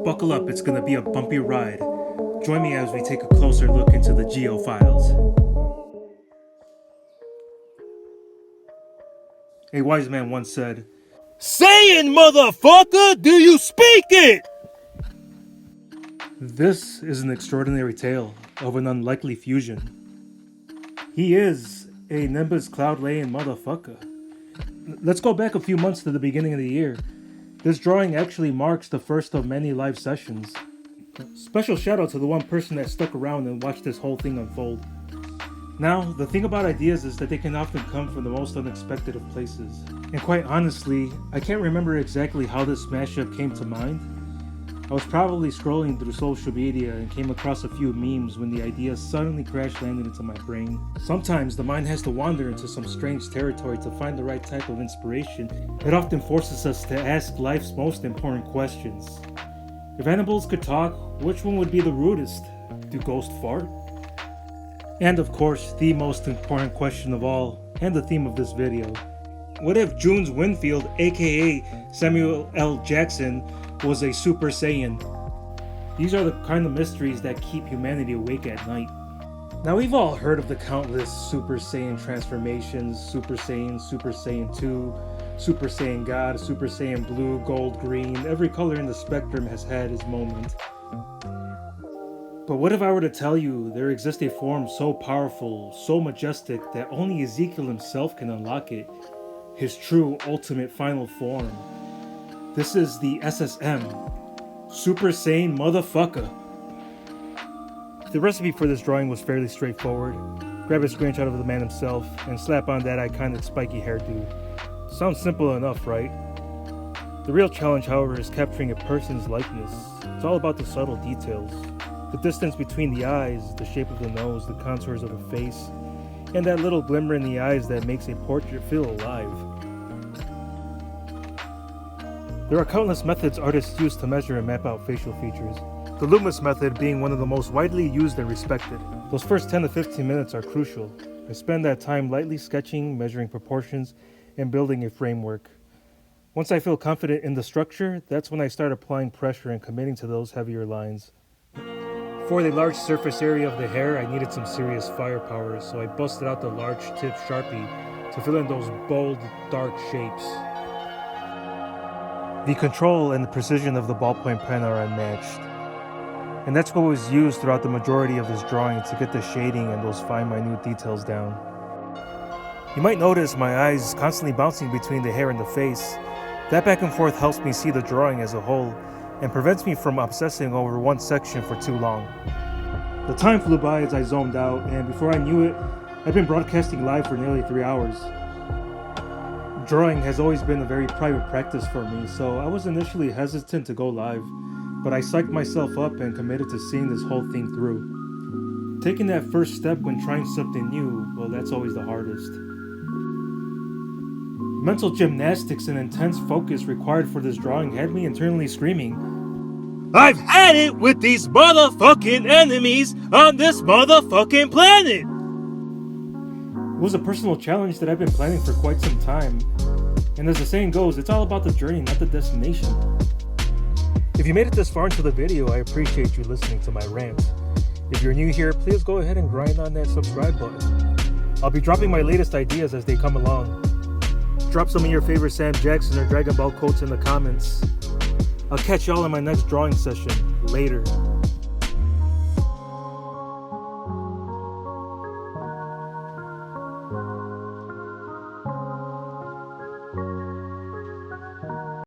Buckle up, it's gonna be a bumpy ride. Join me as we take a closer look into the Geo files. A wise man once said, "Saiyan, motherfucker, do you speak it?" This is an extraordinary tale of an unlikely fusion. He is a Nimbus cloud-laying motherfucker. Let's go back a few months to the beginning of the year. This drawing actually marks the first of many live sessions. Special shout out to the one person that stuck around and watched this whole thing unfold. Now, the thing about ideas is that they can often come from the most unexpected of places. And quite honestly, I can't remember exactly how this mashup came to mind. I was probably scrolling through social media and came across a few memes when the idea suddenly crash landed into my brain. Sometimes the mind has to wander into some strange territory to find the right type of inspiration. It often forces us to ask life's most important questions. If animals could talk, which one would be the rudest? Do ghosts fart? And of course, the most important question of all, and the theme of this video. What if Junes Winfield, aka Samuel L. Jackson, was a Super Saiyan? These are the kind of mysteries that keep humanity awake at night. Now, we've all heard of the countless Super Saiyan transformations: Super Saiyan, Super Saiyan 2, Super Saiyan God, Super Saiyan Blue, Gold, Green. Every color in the spectrum has had its moment. But what if I were to tell you there exists a form so powerful, so majestic, that only Ezekiel himself can unlock it? His true, ultimate, final form. This is the SSM, Super Saiyan Motherfucker. The recipe for this drawing was fairly straightforward. Grab a screenshot of the man himself and slap on that iconic spiky hairdo. Sounds simple enough, right? The real challenge, however, is capturing a person's likeness. It's all about the subtle details. The distance between the eyes, the shape of the nose, the contours of the face, and that little glimmer in the eyes that makes a portrait feel alive. There are countless methods artists use to measure and map out facial features, the Loomis method being one of the most widely used and respected. Those first 10 to 15 minutes are crucial. I spend that time lightly sketching, measuring proportions, and building a framework. Once I feel confident in the structure, that's when I start applying pressure and committing to those heavier lines. For the large surface area of the hair, I needed some serious firepower, so I busted out the large tip Sharpie to fill in those bold, dark shapes. The control and the precision of the ballpoint pen are unmatched. And that's what was used throughout the majority of this drawing to get the shading and those fine minute details down. You might notice my eyes constantly bouncing between the hair and the face. That back and forth helps me see the drawing as a whole and prevents me from obsessing over one section for too long. The time flew by as I zoned out, and before I knew it, I'd been broadcasting live for nearly 3 hours. Drawing has always been a very private practice for me, so I was initially hesitant to go live, but I psyched myself up and committed to seeing this whole thing through. Taking that first step when trying something new, well, that's always the hardest. Mental gymnastics and intense focus required for this drawing had me internally screaming, "I've had it with these motherfucking enemies on this motherfucking planet!" It was a personal challenge that I've been planning for quite some time. And as the saying goes, it's all about the journey, not the destination. If you made it this far into the video, I appreciate you listening to my rant. If you're new here, please go ahead and grind on that subscribe button. I'll be dropping my latest ideas as they come along. Drop some of your favorite Sam Jackson or Dragon Ball quotes in the comments. I'll catch y'all in my next drawing session. Later.